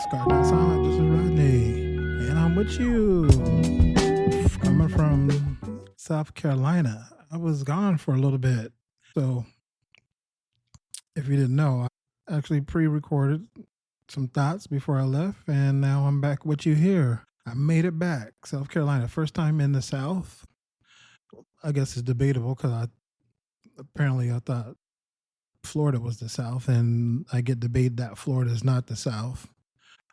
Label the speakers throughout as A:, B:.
A: Scar Not Silent. This is Rodney, and I'm with you. Coming from South Carolina. I was gone for a little bit. So, if you didn't know, I actually pre recorded some thoughts before I left, and now I'm back with you here. I made it back. South Carolina. First time in the South. I guess it's debatable because I thought Florida was the South, and I get debated that Florida is not the South.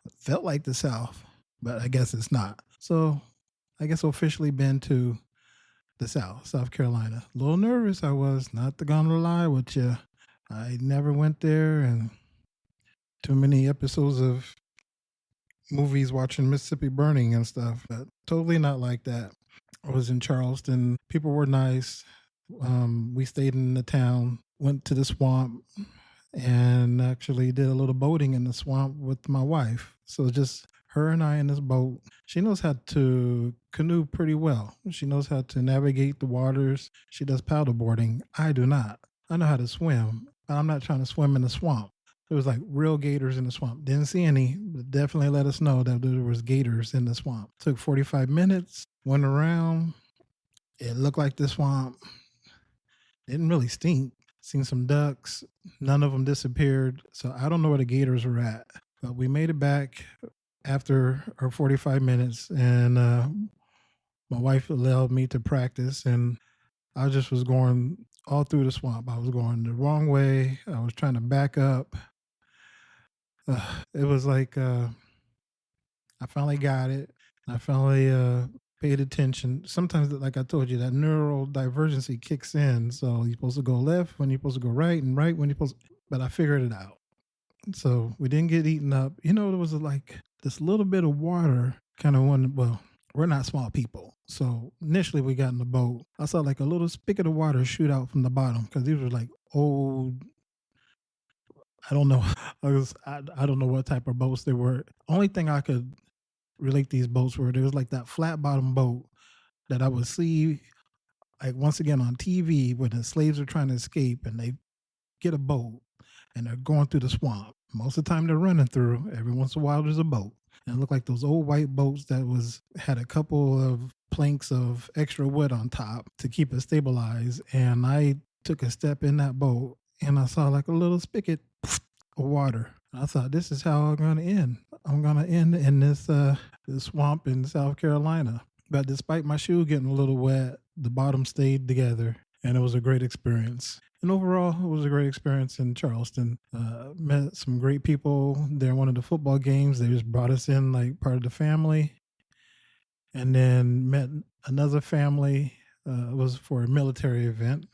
A: It felt like the South, but I guess it's not. So I guess officially been to the South Carolina. A little nervous I was, not gonna lie with you. I never went there, and too many episodes of movies watching Mississippi Burning and stuff, but totally not like that. I was in Charleston. People were nice. We stayed in the town, went to the swamp, and actually did a little boating in the swamp with my wife. So just her and I in this boat. She knows how to canoe pretty well. She knows how to navigate the waters. She does paddle boarding. I do not. I know how to swim, but I'm not trying to swim in the swamp. There was like real gators in the swamp. Didn't see any, but definitely let us know that there was gators in the swamp. Took 45 minutes, went around. It looked like the swamp. Didn't really stink. Seen some ducks. None of them disappeared. So I don't know where the gators were at. But we made it back after our 45 minutes. And my wife allowed me to practice. And I just was going all through the swamp. I was going the wrong way. I was trying to back up. It was like I finally got it. I finally paid attention. Sometimes, like I told you, that neural divergency kicks in. So you're supposed to go left when you're supposed to go right, and right when you're supposed to, but I figured it out. So we didn't get eaten up. You know, there was like this little bit of water kind of well, we're not small people. So initially we got in the boat. I saw like a little spigot of water shoot out from the bottom because these were like old, I don't know. I don't know what type of boats they were. Only thing I could relate these boats were, there was like that flat bottom boat that I would see like once again on TV when the slaves are trying to escape and they get a boat and they're going through the swamp. Most of the time they're running through. Every once in a while there's a boat. And it looked like those old white boats that had a couple of planks of extra wood on top to keep it stabilized. And I took a step in that boat and I saw like a little spigot of water. I thought, this is how I'm going to end. I'm going to end in this swamp in South Carolina. But despite my shoe getting a little wet, the bottom stayed together, and it was a great experience. And overall, it was a great experience in Charleston. Met some great people there. One of the football games, they just brought us in like part of the family. And then met another family. It was for a military event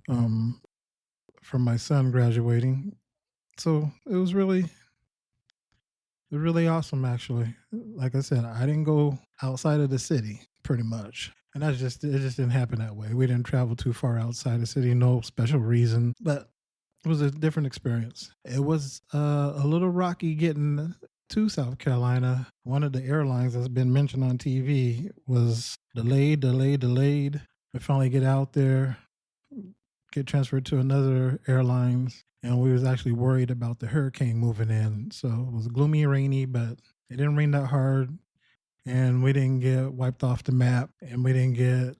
A: from my son graduating. So it was really awesome, actually. Like I said, I didn't go outside of the city pretty much. And it just didn't happen that way. We didn't travel too far outside the city, no special reason. But it was a different experience. It was a little rocky getting to South Carolina. One of the airlines that's been mentioned on TV was delayed. We finally get out there, get transferred to another airlines. And we was actually worried about the hurricane moving in. So it was gloomy, rainy, but it didn't rain that hard. And we didn't get wiped off the map. And we didn't get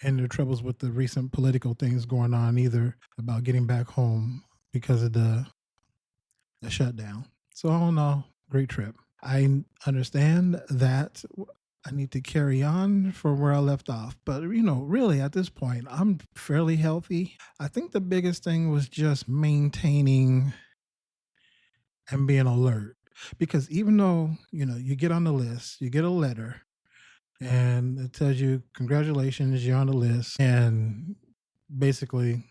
A: into troubles with the recent political things going on either about getting back home because of the shutdown. So all in all, great trip. I understand that I need to carry on from where I left off. But, really at this point, I'm fairly healthy. I think the biggest thing was just maintaining and being alert. Because even though, you get on the list, you get a letter and it tells you, congratulations, you're on the list. And basically,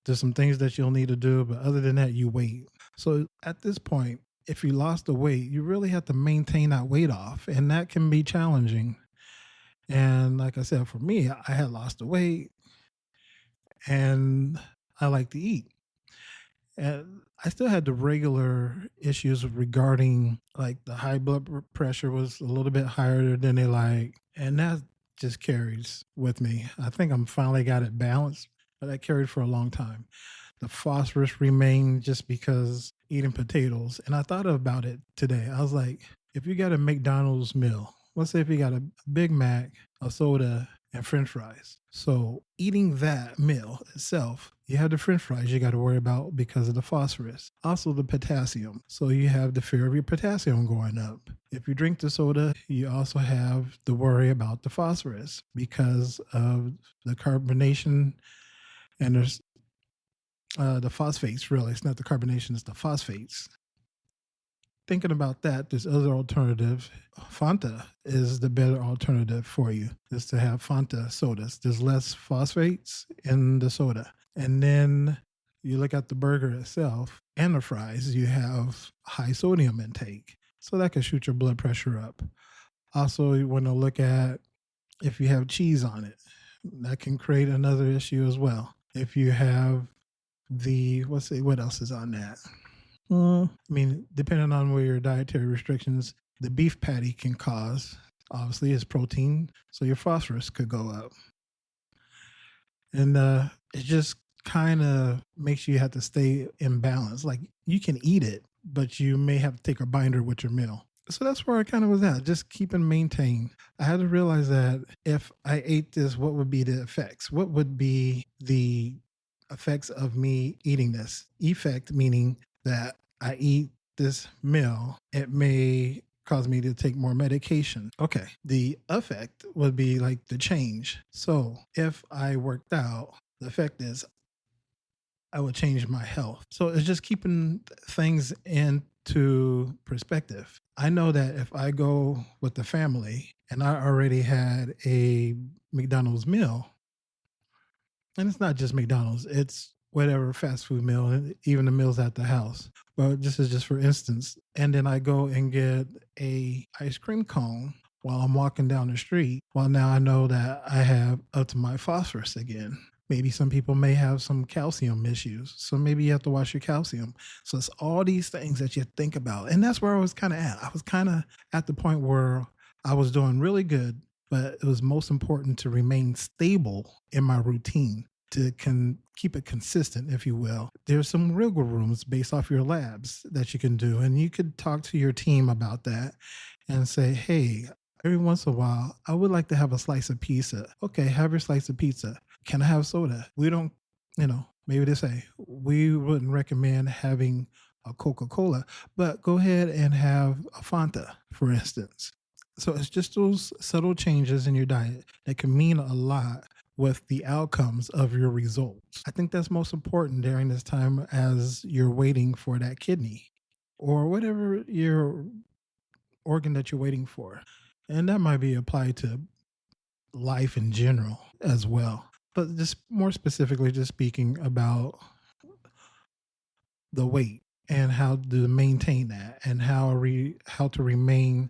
A: there's some things that you'll need to do. But other than that, you wait. So at this point, if you lost the weight, you really have to maintain that weight off. And that can be challenging. And like I said, for me, I had lost the weight and I like to eat. And I still had the regular issues regarding like the high blood pressure was a little bit higher than they like. And that just carries with me. I think I'm finally got it balanced, but that carried for a long time. the phosphorus remain just because eating potatoes. And I thought about it today. I was like, if you got a McDonald's meal, let's say if you got a Big Mac, a soda, and French fries. So eating that meal itself, you have the French fries you got to worry about because of the phosphorus. Also the potassium. So you have the fear of your potassium going up. If you drink the soda, you also have to worry about the phosphorus because of the carbonation and there's the phosphates, really. It's not the carbonation, it's the phosphates. Thinking about that, this other alternative, Fanta, is the better alternative for you, is to have Fanta sodas. There's less phosphates in the soda. And then you look at the burger itself and the fries, you have high sodium intake. So that can shoot your blood pressure up. Also, you want to look at if you have cheese on it. That can create another issue as well. If you have what else is on that? I mean, depending on where your dietary restrictions, the beef patty can cause, obviously, is protein, so your phosphorus could go up. And it just kind of makes you have to stay in balance. Like you can eat it, but you may have to take a binder with your meal. So that's where I kind of was at, just keep and maintain. I had to realize that if I ate this, what would be the effects? What would be the effects of me eating this? Effect meaning that I eat this meal, it may cause me to take more medication. Okay. The effect would be like the change. So if I worked out, the effect is I would change my health. So it's just keeping things into perspective. I know that if I go with the family and I already had a McDonald's meal, and it's not just McDonald's, it's whatever fast food meal, and even the meals at the house. But this is just for instance. And then I go and get a ice cream cone while I'm walking down the street. Well, now I know that I have up to my phosphorus again. Maybe some people may have some calcium issues. So maybe you have to watch your calcium. So it's all these things that you think about. And that's where I was kind of at. I was kind of at the point where I was doing really good, but it was most important to remain stable in my routine, to keep it consistent, if you will. There's some wiggle rooms based off your labs that you can do. And you could talk to your team about that and say, hey, every once in a while, I would like to have a slice of pizza. Okay, have your slice of pizza. Can I have soda? We don't, maybe they say, we wouldn't recommend having a Coca-Cola, but go ahead and have a Fanta, for instance. So it's just those subtle changes in your diet that can mean a lot with the outcomes of your results. I think that's most important during this time as you're waiting for that kidney or whatever your organ that you're waiting for. And that might be applied to life in general as well. But just more specifically, just speaking about the weight and how to maintain that and how to remain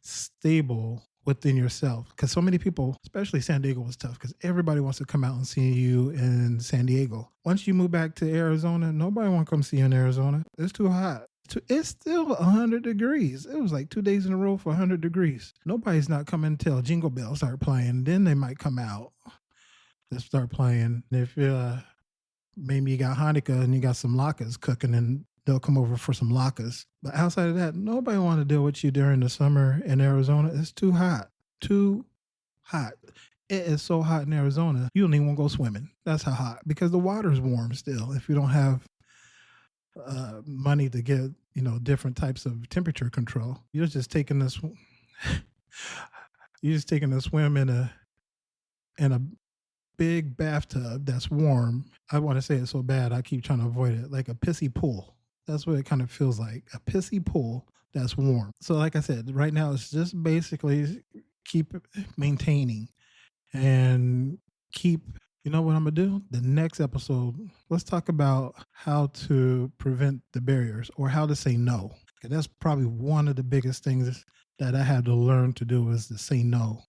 A: stable within yourself. Because so many people, especially San Diego, was tough because everybody wants to come out and see you in San Diego. Once you move back to Arizona, nobody want to come see you in Arizona. It's too hot. It's still 100 degrees. It was like 2 days in a row for 100 degrees. Nobody's not coming until Jingle Bells start playing. Then they might come out to start playing. If maybe you got Hanukkah and you got some latkes cooking, and they'll come over for some latkes. But outside of that, nobody want to deal with you during the summer in Arizona. It's too hot. Too hot. It is so hot in Arizona, you don't even want to go swimming. That's how hot. Because the water's warm still. If you don't have money to get, different types of temperature control, you're just taking this swim in a big bathtub that's warm. I want to say it so bad, I keep trying to avoid it. Like a pissy pool. That's what it kind of feels like. A pissy pool that's warm. So like I said, right now it's just basically keep maintaining and keep, you know what I'm going to do? The next episode, let's talk about how to prevent the barriers or how to say no. And that's probably one of the biggest things that I had to learn to do is to say no.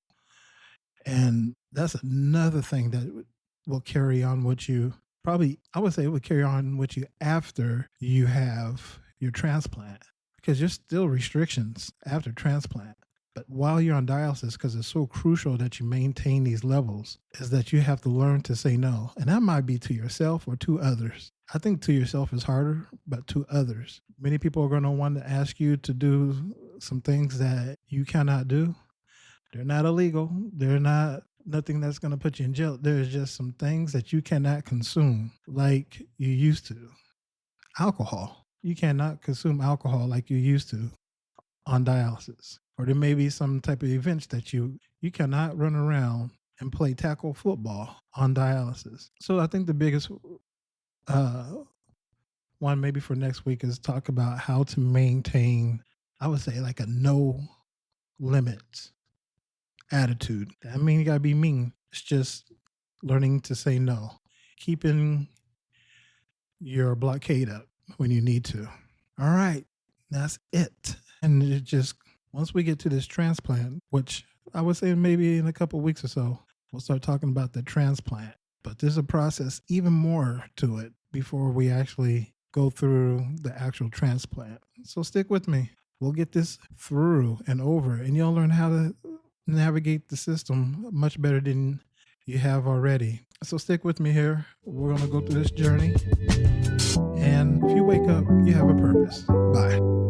A: And that's another thing that will carry on with you. Probably, I would say it would carry on with you after you have your transplant because there's still restrictions after transplant. But while you're on dialysis, because it's so crucial that you maintain these levels, is that you have to learn to say no. And that might be to yourself or to others. I think to yourself is harder, but to others. Many people are going to want to ask you to do some things that you cannot do. They're not illegal. They're not nothing that's going to put you in jail. There's just some things that you cannot consume like you used to. Alcohol. You cannot consume alcohol like you used to on dialysis. Or there may be some type of events that you cannot run around and play tackle football on dialysis. So I think the biggest one maybe for next week is talk about how to maintain, I would say, like a no limits attitude. I mean, you gotta be mean. It's just learning to say no, keeping your blockade up when you need to. All right, that's it. And it just, once we get to this transplant, which I would say maybe in a couple of weeks or so, we'll start talking about the transplant. But there's a process even more to it before we actually go through the actual transplant. So stick with me. We'll get this through and over, and you'll learn how to navigate the system much better than you have already. So stick with me here. We're going to go through this journey. And if you wake up, you have a purpose. Bye.